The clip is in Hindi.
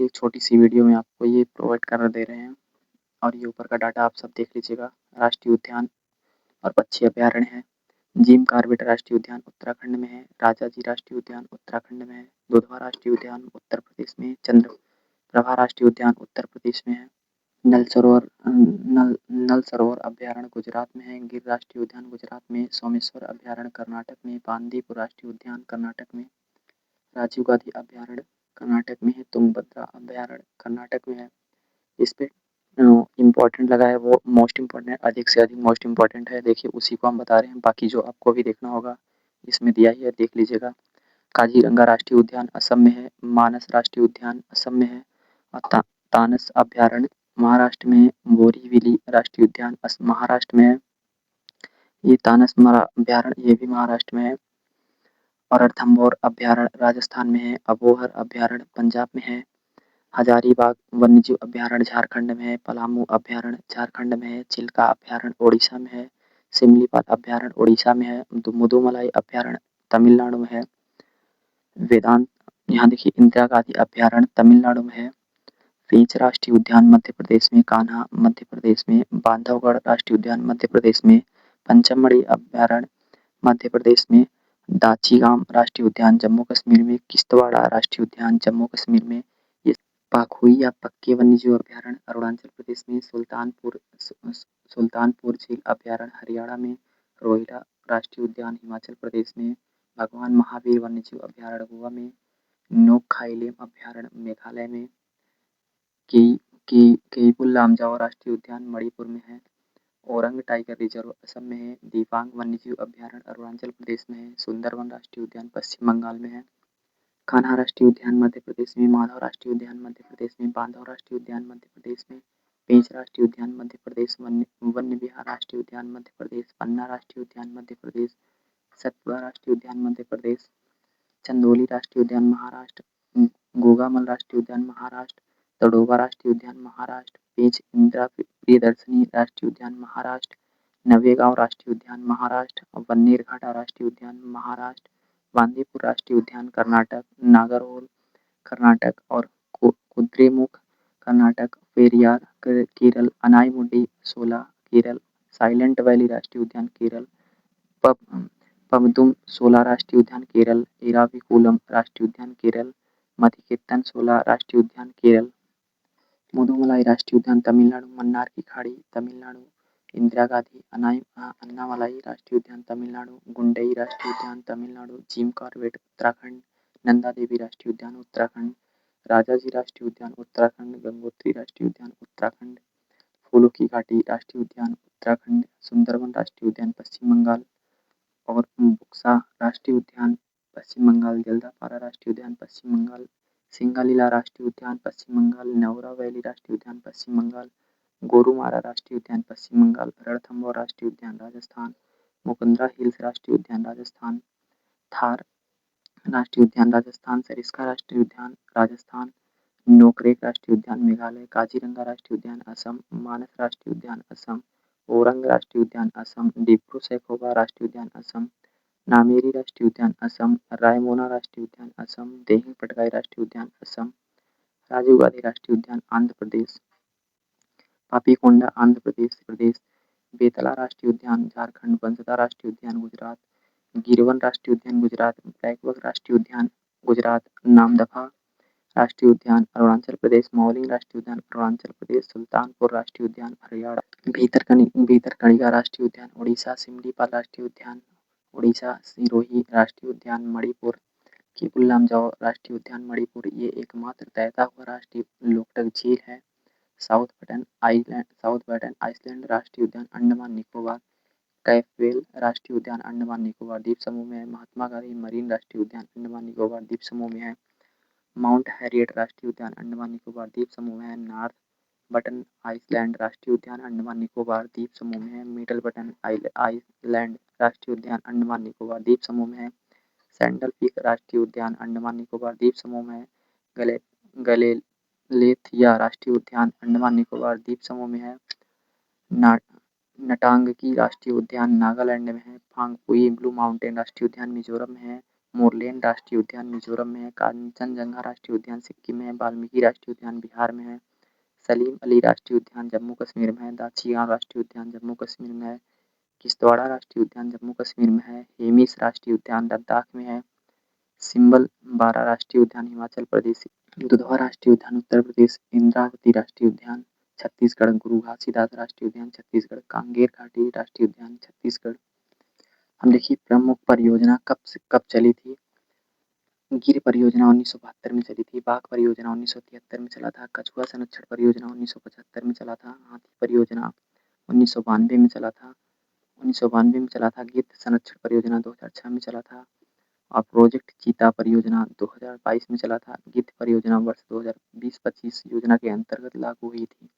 एक छोटी-सी वीडियो में आपको ये प्रोवाइड कर दे रहे हैं और ये ऊपर का डाटा आप सब देख लीजिएगा। राष्ट्रीय उद्यान और पक्षी अभयारण्य है। जिम कॉर्बेट राष्ट्रीय उद्यान उत्तराखंड में है। राजाजी राष्ट्रीय उद्यान उत्तराखंड में है। दुधवा राष्ट्रीय उद्यान उत्तर प्रदेश में है। चंद्रप्रभा राष्ट्रीय उद्यान उत्तर प्रदेश में है। नल सरोवर अभयारण्य गुजरात में है। गिर राष्ट्रीय उद्यान गुजरात में। सोमेश्वर अभयारण्य कर्नाटक में। बांदीपुर राष्ट्रीय उद्यान कर्नाटक में। राजीव गांधी अभयारण्य कर्नाटक में है। तुंगभद्रा अभयारण्य कर्नाटक में है। इस पे इम्पोर्टेंट लगा है वो मोस्ट इम्पोर्टेंट, अधिक से अधिक मोस्ट इम्पोर्टेंट है। देखिए उसी को हम बता रहे हैं, बाकी जो आपको भी देखना होगा इसमें दिया ही है, देख लीजिएगा। काजीरंगा राष्ट्रीय उद्यान असम में है। मानस राष्ट्रीय उद्यान असम में है। और तानस अभयारण्य महाराष्ट्र में है। बोरीवली राष्ट्रीय उद्यान महाराष्ट्र में है। ये तानस अभयारण्य ये भी महाराष्ट्र में है। और रणथंभौर अभयारण्य राजस्थान में है। अबोहर अभयारण्य पंजाब में है। हजारीबाग वन्यजीव अभयारण्य झारखंड में है। पलामू अभयारण्य झारखंड में है। चिल्का अभयारण्य ओडिशा में है। सिमलीपाल अभयारण्य ओडिशा में है। मुदुमलाई अभयारण्य तमिलनाडु में है। वेदांत यहाँ देखिए इंदिरा गांधी अभयारण्य तमिलनाडु में है। पेंच राष्ट्रीय उद्यान मध्य प्रदेश में। कान्हा मध्य प्रदेश में। बांधवगढ़ राष्ट्रीय उद्यान मध्य प्रदेश में। पंचमढ़ी अभयारण्य मध्य प्रदेश में। दाचीगाम राष्ट्रीय उद्यान जम्मू कश्मीर में। किश्तवाड़ा राष्ट्रीय उद्यान जम्मू कश्मीर में। पाखुई या पक्के वन्यजीव अभयारण्य अरुणाचल प्रदेश में। सुल्तानपुर झील अभयारण्य हरियाणा में। रोहिला राष्ट्रीय उद्यान हिमाचल प्रदेश में। भगवान महावीर वन्यजीव अभयारण्य गोवा में। नोकखाईलेम अभयारण्य मेघालय में। केइपुल लामजाओ राष्ट्रीय उद्यान मणिपुर में है। ओरंग टाइगर रिजर्व असम में है। दीपांग वन्यजीव अभयारण्य अरुणाचल प्रदेश में है। सुंदरवन राष्ट्रीय उद्यान पश्चिम बंगाल में है। कान्हा राष्ट्रीय उद्यान मध्य प्रदेश में। माधव राष्ट्रीय उद्यान मध्य प्रदेश में। बांधव राष्ट्रीय उद्यान मध्य प्रदेश में। पेंच राष्ट्रीय उद्यान मध्य प्रदेश। वन्य विहार राष्ट्रीय उद्यान मध्य प्रदेश। पन्ना राष्ट्रीय उद्यान मध्य प्रदेश। सतपुड़ा राष्ट्रीय उद्यान मध्य प्रदेश। चंदौली राष्ट्रीय उद्यान महाराष्ट्र। गोगामल राष्ट्रीय उद्यान महाराष्ट्र। तड़ोबा राष्ट्रीय उद्यान महाराष्ट्र। पेंच इंदिरा प्रियदर्शनी राष्ट्रीय उद्यान महाराष्ट्र। नवेगांव राष्ट्रीय उद्यान महाराष्ट्र। बन्नेरघाटा राष्ट्रीय उद्यान महाराष्ट्र। बांदीपुर राष्ट्रीय उद्यान कर्नाटक। नागरहोल कर्नाटक और कुद्रेमुख कर्नाटक। पेरियार केरल। अनाईमुडी सोला केरल। साइलेंट वैली राष्ट्रीय उद्यान केरल। पबदुम सोला राष्ट्रीय उद्यान केरल। इराविकुलम राष्ट्रीय उद्यान केरल। मधिकेतन सोला राष्ट्रीय उद्यान केरल। मुदुमलाई राष्ट्रीय उद्यान तमिलनाडु। मन्नार की खाड़ी तमिलनाडु। इंदिरा गांधी अन्नामलाई राष्ट्रीय उद्यान तमिलनाडु। गुंडई राष्ट्रीय उद्यान तमिलनाडु। Jim Corbett Uttarakhand. नंदा देवी राष्ट्रीय उद्यान उत्तराखंड। राजाजी राष्ट्रीय उद्यान उत्तराखंड। गंगोत्री राष्ट्रीय उद्यान उत्तराखंड। फूलों की घाटी राष्ट्रीय उद्यान उत्तराखंड। सुंदरवन राष्ट्रीय उद्यान पश्चिम बंगाल और बुक्सा राष्ट्रीय उद्यान पश्चिम बंगाल। जल्दापारा राष्ट्रीय उद्यान पश्चिम बंगाल। सिंगालीला राष्ट्रीय उद्यान पश्चिम बंगाल। नेवरा वैली राष्ट्रीय उद्यान पश्चिम बंगाल। गोरुमारा राष्ट्रीय उद्यान पश्चिम बंगाल। रणथंभौर राष्ट्रीय उद्यान राजस्थान। मुकुंदरा हिल्स राष्ट्रीय उद्यान राजस्थान। थार राष्ट्रीय उद्यान राजस्थान। सरिस्का राष्ट्रीय उद्यान राजस्थान। नोकरेक राष्ट्रीय उद्यान मेघालय। काजीरंगा राष्ट्रीय उद्यान असम। मानस राष्ट्रीय उद्यान असम। ओरंग राष्ट्रीय उद्यान असम। डिब्रू सैखोवा राष्ट्रीय उद्यान असम। नामेरी राष्ट्रीय उद्यान असम। रायमोना राष्ट्रीय उद्यान असम। देहिंग पटकाई राष्ट्रीय उद्यान असम। राजीव गांधी राष्ट्रीय उद्यान आंध्र प्रदेश। पापीकोंडा आंध्र प्रदेश। बेतला राष्ट्रीय उद्यान झारखंड। बंसदा राष्ट्रीय उद्यान गुजरात। गिरवन राष्ट्रीय उद्यान गुजरात। ब्लैकबक राष्ट्रीय उद्यान गुजरात। नामदफा राष्ट्रीय उद्यान अरुणाचल प्रदेश। मौलिंग राष्ट्रीय उद्यान अरुणाचल प्रदेश। सुल्तानपुर राष्ट्रीय उद्यान हरियाणा। भीतरकनिका राष्ट्रीय उद्यान उड़ीसा। सिमलीपाल राष्ट्रीय उद्यान उड़ीसा। सिरोही राष्ट्रीय उद्यान मणिपुर। केइपुल लामजाओ राष्ट्रीय उद्यान मणिपुर। ये एकमात्र तैरता हुआ राष्ट्रीय लोकटक झील है। साउथ बटन आइसलैंड राष्ट्रीय उद्यान अंडमान निकोबार। कैफवेल राष्ट्रीय उद्यान अंडमान निकोबार द्वीप समूह में है। महात्मा गांधी मरीन राष्ट्रीय उद्यान अंडमान निकोबार द्वीप समूह में है। माउंट हैरियट राष्ट्रीय उद्यान अंडमान निकोबार द्वीप समूह में है। नॉर्थ बटन आइसलैंड राष्ट्रीय उद्यान अंडमान निकोबार द्वीप समूह में है। मिडल बटन आइसलैंड राष्ट्रीय उद्यान अंडमान निकोबार द्वीप समूह में है। सैंडल पीक राष्ट्रीय उद्यान अंडमान निकोबार द्वीप समूह में है। गलेथिया राष्ट्रीय उद्यान अंडमान निकोबार द्वीप समूह में है। नटांगकी राष्ट्रीय उद्यान नागालैंड में है। फांगपुई ब्लू माउंटेन राष्ट्रीय उद्यान मिजोरम में है। मोरलेन राष्ट्रीय उद्यान मिजोरम में है, कांचनजंगा राष्ट्रीय उद्यान सिक्किम में है, वाल्मीकि राष्ट्रीय उद्यान बिहार में है, सलीम अली राष्ट्रीय उद्यान जम्मू कश्मीर में है, दाछीगांव राष्ट्रीय उद्यान जम्मू कश्मीर में है, किश्तवाड़ा राष्ट्रीय उद्यान जम्मू कश्मीर में है, हेमिस राष्ट्रीय उद्यान लद्दाख में है, सिंबल बारा राष्ट्रीय उद्यान हिमाचल प्रदेश, दुधवा राष्ट्रीय उद्यान उत्तर प्रदेश, इंद्रावती राष्ट्रीय उद्यान छत्तीसगढ़, गुरु घासीदास राष्ट्रीय उद्यान छत्तीसगढ़, कांगेर घाटी राष्ट्रीय उद्यान छत्तीसगढ़। हम देखिए प्रमुख परियोजना कब से कब चली थी। गिर परियोजना 1972 में चली थी, बाघ परियोजना 1973 में चला था, कछुआ संरक्षण परियोजना 1975 में चला था, हाथी परियोजना 1992 में चला था, 1992 में चला था, गिद्ध संरक्षण परियोजना 2006 में चला था और प्रोजेक्ट चीता परियोजना 2022 में चला था। गिद्ध परियोजना वर्ष 2020-25 योजना के अंतर्गत लागू हुई थी।